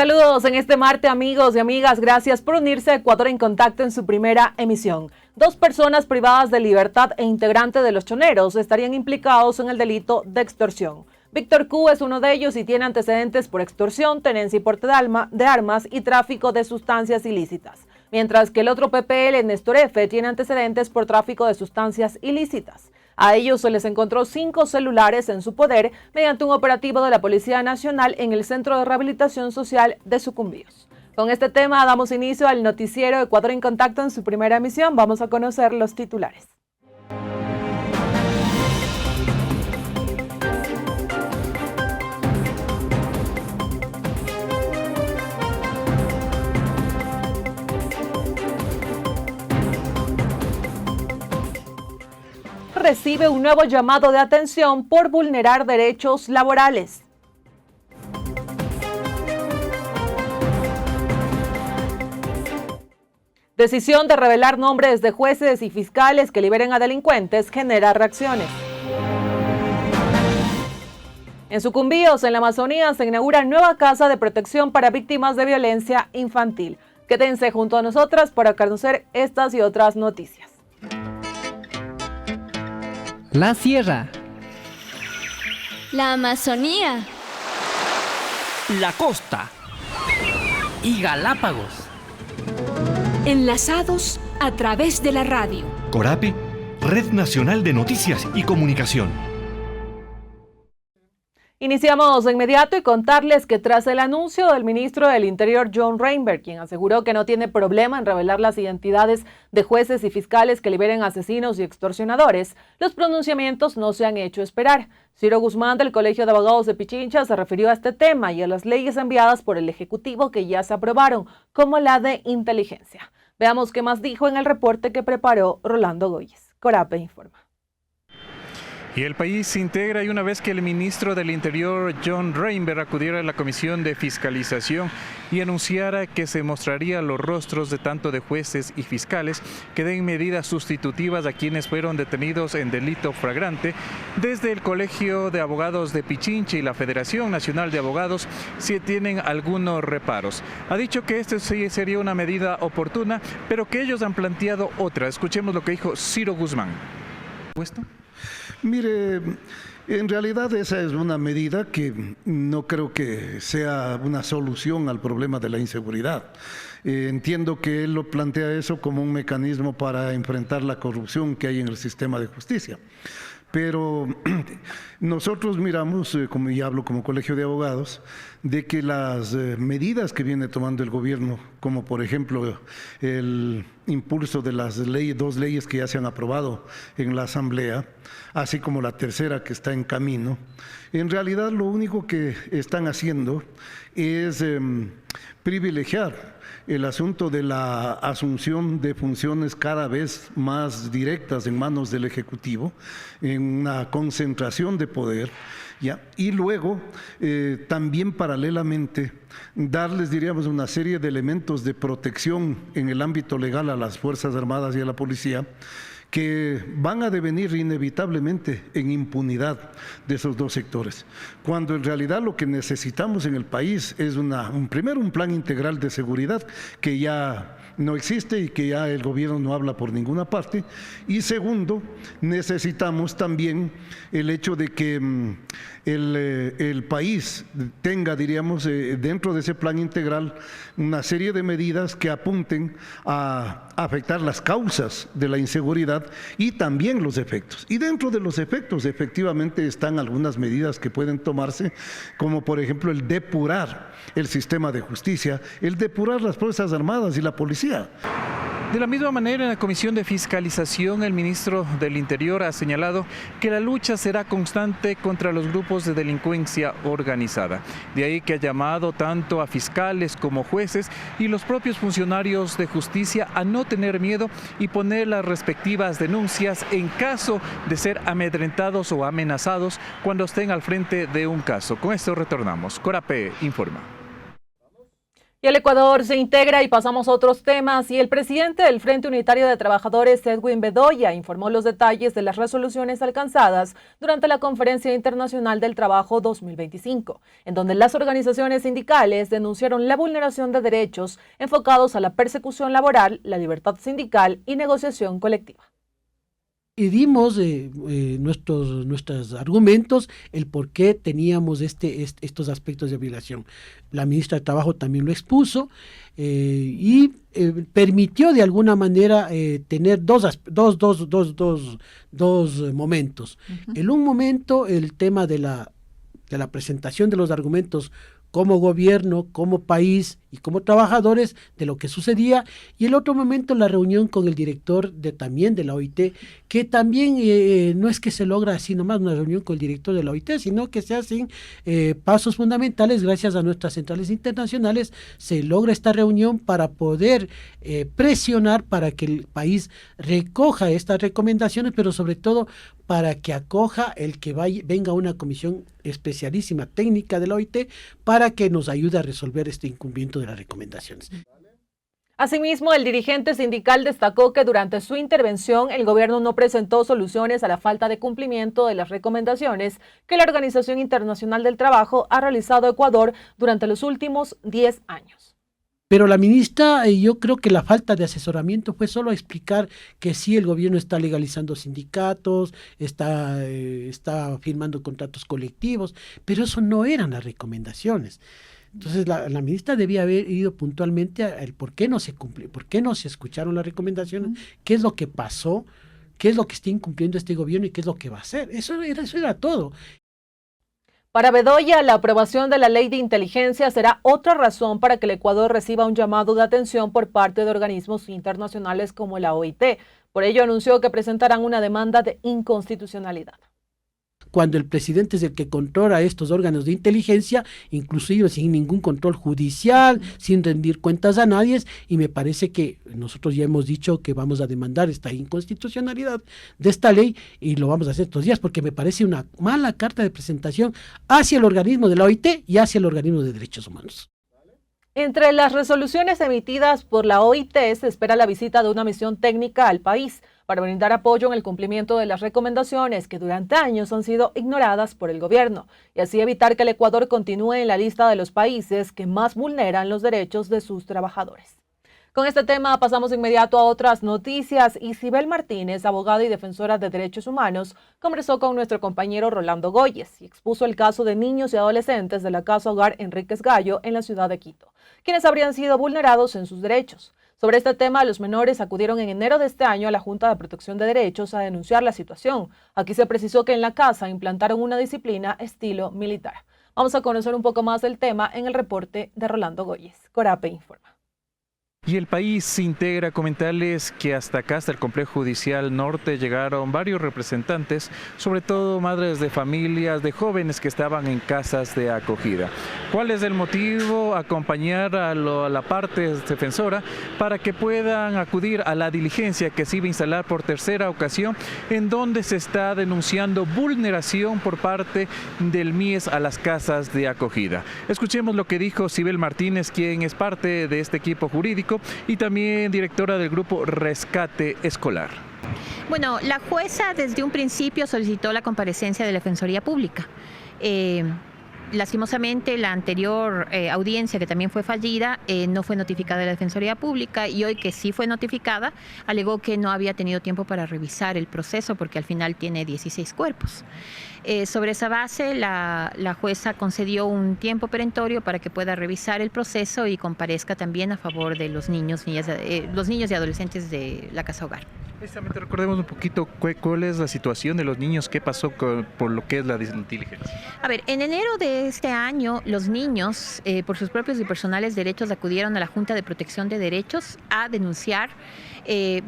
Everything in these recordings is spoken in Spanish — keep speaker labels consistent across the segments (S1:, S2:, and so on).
S1: Saludos en este martes, amigos y amigas. Gracias por unirse a Ecuador en Contacto en su primera emisión. 2 personas privadas de libertad e integrantes de los choneros estarían implicados en el delito de extorsión. Víctor Q es uno de ellos y tiene antecedentes por extorsión, tenencia y porte de armas y tráfico de sustancias ilícitas. Mientras que el otro PPL, Néstor F, tiene antecedentes por tráfico de sustancias ilícitas. A ellos se les encontró 5 celulares en su poder mediante un operativo de la Policía Nacional en el Centro de Rehabilitación Social de Sucumbíos. Con este tema damos inicio al noticiero Ecuador en Contacto en su primera emisión. Vamos a conocer los titulares. Recibe un nuevo llamado de atención por vulnerar derechos laborales. Decisión de revelar nombres de jueces y fiscales que liberen a delincuentes genera reacciones. En Sucumbíos, en la Amazonía, se inaugura nueva casa de protección para víctimas de violencia infantil. Quédense junto a nosotras para conocer estas y otras noticias.
S2: La Sierra,
S3: la Amazonía,
S4: la costa y Galápagos.
S5: Enlazados a través de la radio.
S6: Corape, Red Nacional de Noticias y Comunicación.
S1: Iniciamos de inmediato y contarles que tras el anuncio del ministro del Interior, John Reinberg, quien aseguró que no tiene problema en revelar las identidades de jueces y fiscales que liberen asesinos y extorsionadores, los pronunciamientos no se han hecho esperar. Ciro Guzmán, del Colegio de Abogados de Pichincha, se refirió a este tema y a las leyes enviadas por el Ejecutivo que ya se aprobaron, como la de inteligencia. Veamos qué más dijo en el reporte que preparó Rolando Goyes. Corape informa.
S7: Y el país se integra y una vez que el ministro del Interior, John Reinberg, acudiera a la Comisión de Fiscalización y anunciara que se mostraría los rostros de tanto de jueces y fiscales que den medidas sustitutivas a quienes fueron detenidos en delito flagrante, desde el Colegio de Abogados de Pichincha y la Federación Nacional de Abogados sí tienen algunos reparos. Ha dicho que este sí sería una medida oportuna, pero que ellos han planteado otra. Escuchemos lo que dijo Ciro Guzmán. ¿Puesto?
S8: Mire, en realidad esa es una medida que no creo que sea una solución al problema de la inseguridad. Entiendo que él lo plantea eso como un mecanismo para enfrentar la corrupción que hay en el sistema de justicia. Pero nosotros miramos, como ya hablo como Colegio de Abogados, de que las medidas que viene tomando el gobierno, como por ejemplo el impulso de las leyes, 2 leyes que ya se han aprobado en la Asamblea, así como la tercera que está en camino, en realidad lo único que están haciendo es privilegiar el asunto de la asunción de funciones cada vez más directas en manos del Ejecutivo, en una concentración de poder, ¿ya? Y luego también paralelamente darles, diríamos, una serie de elementos de protección en el ámbito legal a las Fuerzas Armadas y a la policía, que van a devenir inevitablemente en impunidad de esos 2 sectores, cuando en realidad lo que necesitamos en el país es primero un plan integral de seguridad que ya no existe y que ya el gobierno no habla por ninguna parte, y segundo, necesitamos también el hecho de que el país tenga, diríamos, dentro de ese plan integral una serie de medidas que apunten a afectar las causas de la inseguridad y también los efectos. Y dentro de los efectos efectivamente están algunas medidas que pueden tomarse, como por ejemplo el depurar el sistema de justicia, el depurar las Fuerzas Armadas y la policía.
S7: De la misma manera, en la Comisión de Fiscalización, el ministro del Interior ha señalado que la lucha será constante contra los grupos de delincuencia organizada. De ahí que ha llamado tanto a fiscales como jueces y los propios funcionarios de justicia a no tener miedo y poner las respectivas denuncias en caso de ser amedrentados o amenazados cuando estén al frente de un caso. Con esto retornamos. Corape informa.
S1: Y el Ecuador se integra y pasamos a otros temas y el presidente del Frente Unitario de Trabajadores, Edwin Bedoya, informó los detalles de las resoluciones alcanzadas durante la Conferencia Internacional del Trabajo 2025, en donde las organizaciones sindicales denunciaron la vulneración de derechos enfocados a la persecución laboral, la libertad sindical y negociación colectiva.
S3: Y dimos nuestros argumentos, el por qué teníamos estos aspectos de violación. La ministra de Trabajo también lo expuso y permitió de alguna manera tener dos momentos. En un momento el tema de la presentación de los argumentos como gobierno, como país y como trabajadores de lo que sucedía, y el otro momento la reunión con el director también de la OIT, que también no es que se logra así nomás una reunión con el director de la OIT, sino que se hacen pasos fundamentales gracias a nuestras centrales internacionales, se logra esta reunión para poder presionar para que el país recoja estas recomendaciones, pero sobre todo para que acoja venga una comisión especialísima técnica de la OIT para que nos ayude a resolver este incumplimiento de las recomendaciones.
S1: Asimismo, el dirigente sindical destacó que durante su intervención el gobierno no presentó soluciones a la falta de cumplimiento de las recomendaciones que la Organización Internacional del Trabajo ha realizado a Ecuador durante los últimos 10 años.
S3: Pero la ministra, yo creo que la falta de asesoramiento fue solo explicar que sí, el gobierno está legalizando sindicatos, está firmando contratos colectivos, pero eso no eran las recomendaciones. Entonces la ministra debía haber ido puntualmente al por qué no se cumplió, por qué no se escucharon las recomendaciones, qué es lo que pasó, qué es lo que está incumpliendo este gobierno y qué es lo que va a hacer. Eso era todo.
S1: Para Bedoya, la aprobación de la ley de inteligencia será otra razón para que el Ecuador reciba un llamado de atención por parte de organismos internacionales como la OIT. Por ello anunció que presentarán una demanda de inconstitucionalidad.
S3: Cuando el presidente es el que controla estos órganos de inteligencia, inclusive sin ningún control judicial, sin rendir cuentas a nadie, y me parece que nosotros ya hemos dicho que vamos a demandar esta inconstitucionalidad de esta ley y lo vamos a hacer estos días porque me parece una mala carta de presentación hacia el organismo de la OIT y hacia el organismo de derechos humanos.
S1: Entre las resoluciones emitidas por la OIT se espera la visita de una misión técnica al país para brindar apoyo en el cumplimiento de las recomendaciones que durante años han sido ignoradas por el gobierno y así evitar que el Ecuador continúe en la lista de los países que más vulneran los derechos de sus trabajadores. Con este tema pasamos de inmediato a otras noticias y Sibel Martínez, abogada y defensora de derechos humanos, conversó con nuestro compañero Rolando Goyes y expuso el caso de niños y adolescentes de la Casa Hogar Enríquez Gallo en la ciudad de Quito, quienes habrían sido vulnerados en sus derechos. Sobre este tema, los menores acudieron en enero de este año a la Junta de Protección de Derechos a denunciar la situación. Aquí se precisó que en la casa implantaron una disciplina estilo militar. Vamos a conocer un poco más del tema en el reporte de Rolando Goyes. Corape informa.
S7: Y el país se integra. Comentarles que hasta acá, hasta el Complejo Judicial Norte, llegaron varios representantes, sobre todo madres de familias, de jóvenes que estaban en casas de acogida. ¿Cuál es el motivo? Acompañar a la parte defensora para que puedan acudir a la diligencia que se iba a instalar por tercera ocasión, en donde se está denunciando vulneración por parte del MIES a las casas de acogida. Escuchemos lo que dijo Sibel Martínez, quien es parte de este equipo jurídico y también directora del grupo Rescate Escolar.
S9: Bueno, la jueza desde un principio solicitó la comparecencia de la Defensoría Pública. Lastimosamente, la anterior audiencia, que también fue fallida, no fue notificada a la Defensoría Pública y hoy que sí fue notificada, alegó que no había tenido tiempo para revisar el proceso porque al final tiene 16 cuerpos. Sobre esa base, la jueza concedió un tiempo perentorio para que pueda revisar el proceso y comparezca también a favor de los niños y adolescentes de la Casa Hogar.
S7: Precisamente recordemos un poquito cuál es la situación de los niños, qué pasó por lo que es la diligencia.
S9: A ver, en enero de este año, los niños, por sus propios y personales derechos, acudieron a la Junta de Protección de Derechos a denunciar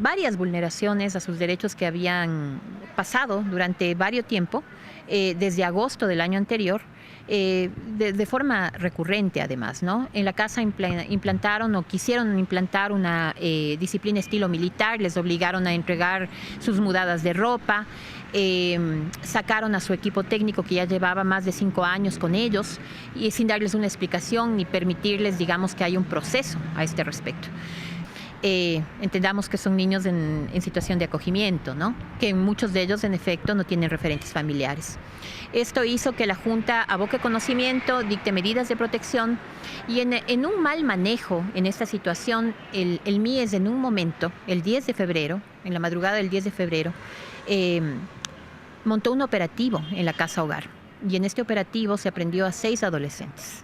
S9: varias vulneraciones a sus derechos que habían pasado durante varios tiempo, desde agosto del año anterior, de forma recurrente además, ¿no? En la casa implantaron o quisieron implantar una disciplina estilo militar, les obligaron a entregar sus mudadas de ropa, sacaron a su equipo técnico que ya llevaba más de 5 años con ellos y sin darles una explicación ni permitirles, digamos, que haya un proceso a este respecto. Entendamos que son niños en situación de acogimiento, ¿no? Que muchos de ellos, en efecto, no tienen referentes familiares. Esto hizo que la Junta aboque conocimiento, dicte medidas de protección y en un mal manejo en esta situación, el MIES en un momento, el 10 de febrero, en la madrugada del 10 de febrero, montó un operativo en la casa hogar y en este operativo se aprendió a 6 adolescentes.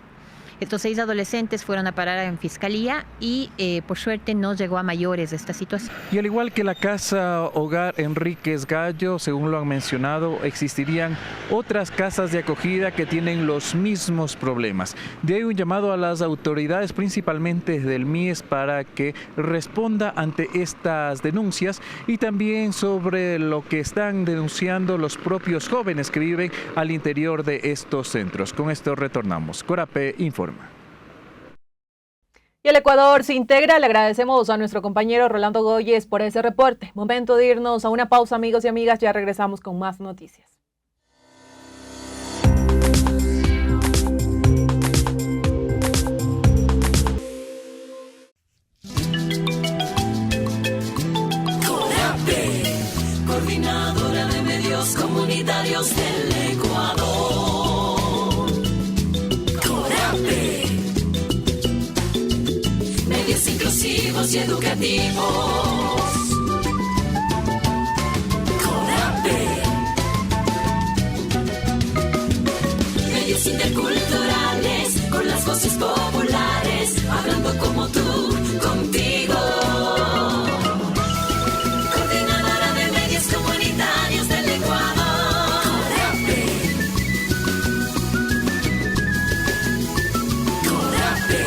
S9: Estos 6 adolescentes fueron a parar en fiscalía y por suerte no llegó a mayores de esta situación.
S7: Y al igual que la casa hogar Enríquez Gallo, según lo han mencionado, existirían otras casas de acogida que tienen los mismos problemas. De ahí un llamado a las autoridades, principalmente del MIES, para que responda ante estas denuncias y también sobre lo que están denunciando los propios jóvenes que viven al interior de estos centros. Con esto retornamos. Corape informa.
S1: Y el Ecuador se integra. Le agradecemos a nuestro compañero Rolando Goyes por ese reporte. Momento de irnos a una pausa, amigos y amigas. Ya regresamos con más noticias.
S10: CORAPE, Coordinadora de Medios Comunitarios del Ecuador. CORAPE, medios inclusivos y educativos. CORAPE, medios interculturales con las voces populares, hablando como tú, contigo. Coordinadora de Medios Comunitarios del Ecuador. CORAPE, CORAPE,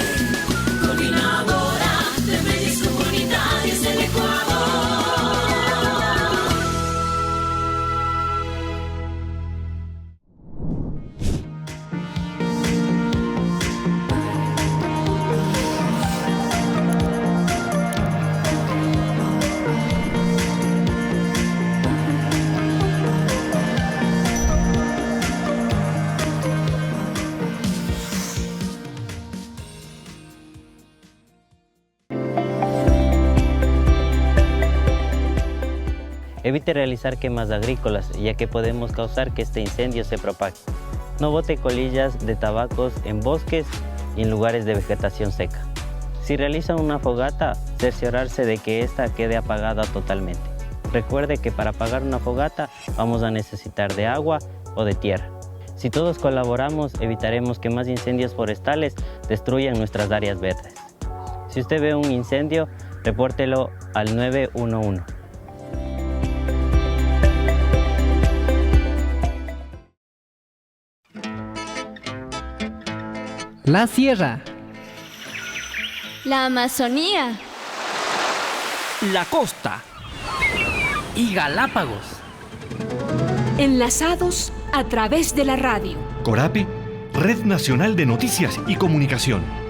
S10: Coordinadora de Medios Comunitarios del Ecuador.
S11: Evite realizar quemas agrícolas, ya que podemos causar que este incendio se propague. No bote colillas de tabacos en bosques y en lugares de vegetación seca. Si realiza una fogata, cerciorarse de que ésta quede apagada totalmente. Recuerde que para apagar una fogata vamos a necesitar de agua o de tierra. Si todos colaboramos, evitaremos que más incendios forestales destruyan nuestras áreas verdes. Si usted ve un incendio, repórtelo al 911.
S2: La Sierra.
S12: La Amazonía.
S4: La costa. Y Galápagos.
S5: Enlazados a través de la radio.
S6: CORAPE, Red Nacional de Noticias y Comunicación.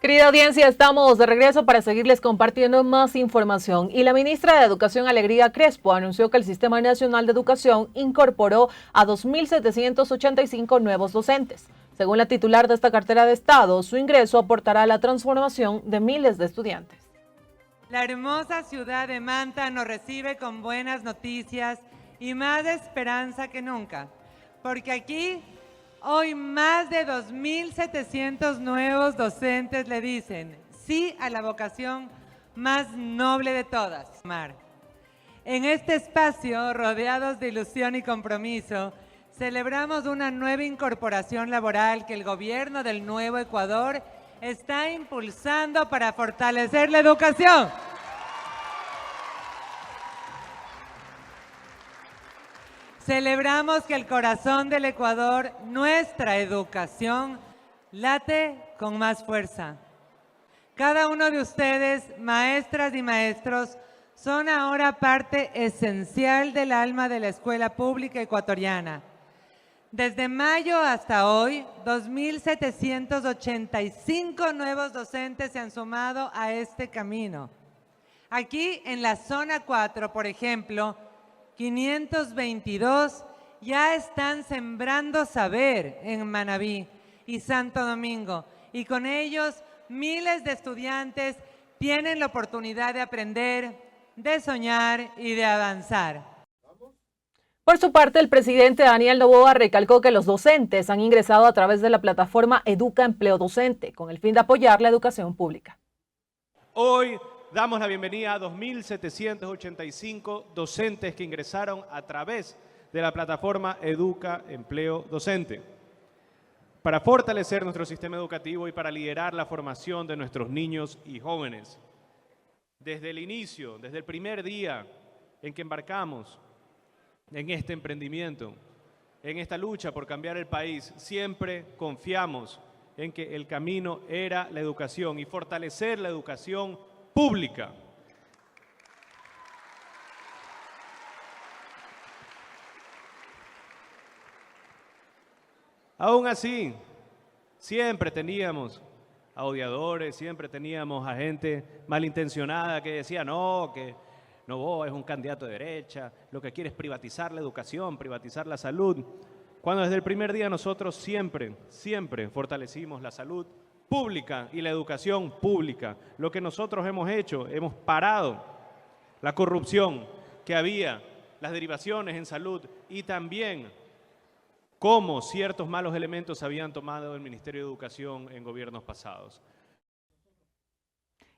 S1: Querida audiencia, estamos de regreso para seguirles compartiendo más información. Y la ministra de Educación, Alegría Crespo, anunció que el Sistema Nacional de Educación incorporó a 2.785 nuevos docentes. Según la titular de esta cartera de Estado, su ingreso aportará a la transformación de miles de estudiantes.
S13: La hermosa ciudad de Manta nos recibe con buenas noticias y más esperanza que nunca, porque aquí hoy más de 2.700 nuevos docentes le dicen sí a la vocación más noble de todas, amar. En este espacio, rodeados de ilusión y compromiso, celebramos una nueva incorporación laboral que el gobierno del Nuevo Ecuador está impulsando para fortalecer la educación. Celebramos que el corazón del Ecuador, nuestra educación, late con más fuerza. Cada uno de ustedes, maestras y maestros, son ahora parte esencial del alma de la escuela pública ecuatoriana. Desde mayo hasta hoy, 2.785 nuevos docentes se han sumado a este camino. Aquí en la zona 4, por ejemplo, 522 ya están sembrando saber en Manabí y Santo Domingo, y con ellos miles de estudiantes tienen la oportunidad de aprender, de soñar y de avanzar.
S1: Por su parte, el presidente Daniel Noboa recalcó que los docentes han ingresado a través de la plataforma Educa Empleo Docente, con el fin de apoyar la educación pública.
S14: Hoy damos la bienvenida a 2.785 docentes que ingresaron a través de la plataforma Educa Empleo Docente, para fortalecer nuestro sistema educativo y para liderar la formación de nuestros niños y jóvenes. Desde el inicio, desde el primer día en que embarcamos en este emprendimiento, en esta lucha por cambiar el país, siempre confiamos en que el camino era la educación y fortalecer la educación pública. Aún así, siempre teníamos a odiadores, siempre teníamos a gente malintencionada que decía no, que Noboa es un candidato de derecha, lo que quiere es privatizar la educación, privatizar la salud. Cuando desde el primer día nosotros siempre fortalecimos la salud pública y la educación pública. Lo que nosotros hemos hecho, hemos parado la corrupción que había, las derivaciones en salud y también cómo ciertos malos elementos habían tomado el Ministerio de Educación en gobiernos pasados.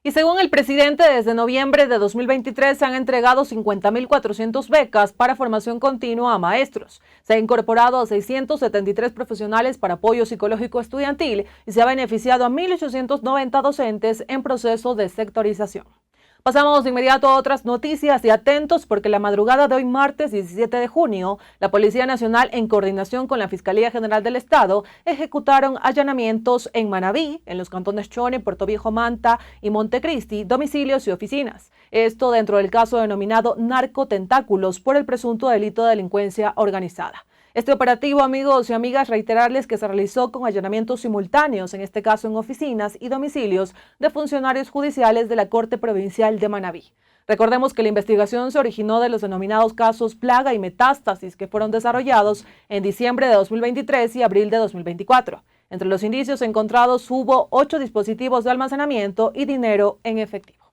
S1: Y según el presidente, desde noviembre de 2023 se han entregado 50.400 becas para formación continua a maestros. Se ha incorporado a 673 profesionales para apoyo psicológico estudiantil y se ha beneficiado a 1.890 docentes en proceso de sectorización. Pasamos de inmediato a otras noticias y atentos porque la madrugada de hoy martes 17 de junio, la Policía Nacional en coordinación con la Fiscalía General del Estado ejecutaron allanamientos en Manabí, en los cantones Chone, Puerto Viejo, Manta y Montecristi, domicilios y oficinas. Esto dentro del caso denominado narcotentáculos por el presunto delito de delincuencia organizada. Este operativo, amigos y amigas, reiterarles que se realizó con allanamientos simultáneos, en este caso en oficinas y domicilios de funcionarios judiciales de la Corte Provincial de Manabí. Recordemos que la investigación se originó de los denominados casos Plaga y Metástasis que fueron desarrollados en diciembre de 2023 y abril de 2024. Entre los indicios encontrados hubo 8 dispositivos de almacenamiento y dinero en efectivo.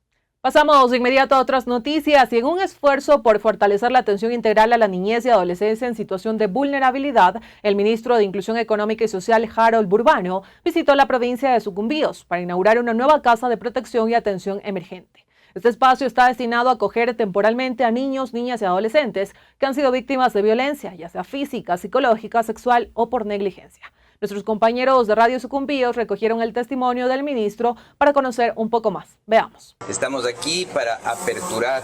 S1: Pasamos de inmediato a otras noticias y en un esfuerzo por fortalecer la atención integral a la niñez y adolescencia en situación de vulnerabilidad, el ministro de Inclusión Económica y Social, Harold Burbano, visitó la provincia de Sucumbíos para inaugurar una nueva casa de protección y atención emergente. Este espacio está destinado a acoger temporalmente a niños, niñas y adolescentes que han sido víctimas de violencia, ya sea física, psicológica, sexual o por negligencia. Nuestros compañeros de Radio Sucumbíos recogieron el testimonio del ministro para conocer un poco más. Veamos.
S15: Estamos aquí para aperturar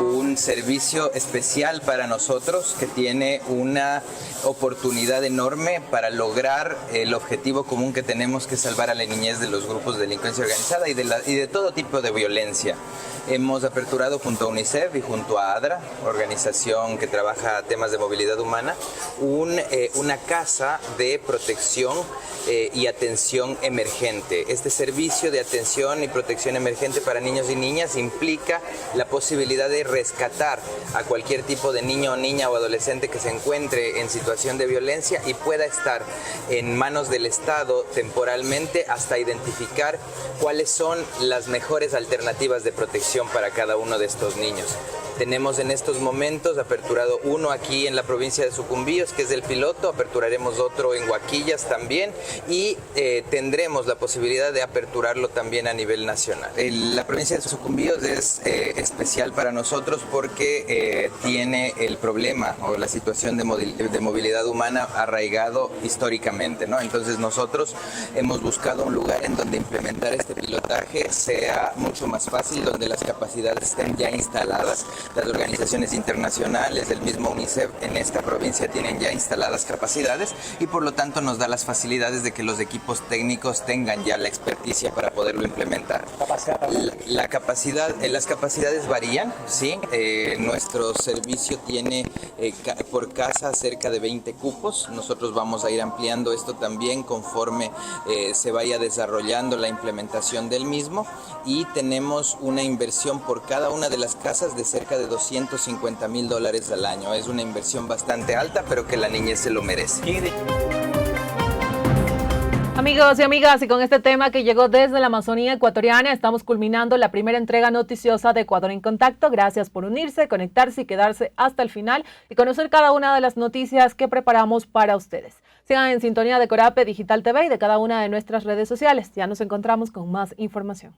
S15: un servicio especial para nosotros que tiene una oportunidad enorme para lograr el objetivo común que tenemos, que es salvar a la niñez de los grupos de delincuencia organizada y de todo tipo de violencia. Hemos aperturado junto a UNICEF y junto a ADRA, organización que trabaja temas de movilidad humana, una casa de protección y atención emergente. Este servicio de atención y protección emergente para niños y niñas implica la posibilidad de rescatar a cualquier tipo de niño o niña o adolescente que se encuentre en situación de violencia y pueda estar en manos del Estado temporalmente hasta identificar cuáles son las mejores alternativas de protección para cada uno de estos niños. Tenemos en estos momentos aperturado uno aquí en la provincia de Sucumbíos, que es el piloto, aperturaremos otro en Huaquillas también y tendremos la posibilidad de aperturarlo también a nivel nacional. La provincia de Sucumbíos es especial para nosotros porque tiene el problema o la situación de movilidad humana arraigado históricamente, ¿no? Entonces nosotros hemos buscado un lugar en donde implementar este pilotaje sea mucho más fácil, donde las capacidades estén ya instaladas, Las organizaciones internacionales, el mismo UNICEF en esta provincia tienen ya instaladas capacidades y por lo tanto nos da las facilidades de que los equipos técnicos tengan ya la experticia para poderlo implementar. La capacidad, las capacidades varían, ¿sí? Nuestro servicio tiene por casa cerca de 20 cupos. Nosotros vamos a ir ampliando esto también conforme se vaya desarrollando la implementación del mismo, y tenemos una inversión por cada una de las casas de cerca de $250,000 al año. Es una inversión bastante alta, pero que la niñez se lo merece.
S1: Amigos y amigas, y con este tema que llegó desde la Amazonía ecuatoriana, estamos culminando la primera entrega noticiosa de Ecuador en Contacto. Gracias por unirse, conectarse y quedarse hasta el final y conocer cada una de las noticias que preparamos para ustedes. Sigan en sintonía de Corape Digital TV y de cada una de nuestras redes sociales. Ya nos encontramos con más información.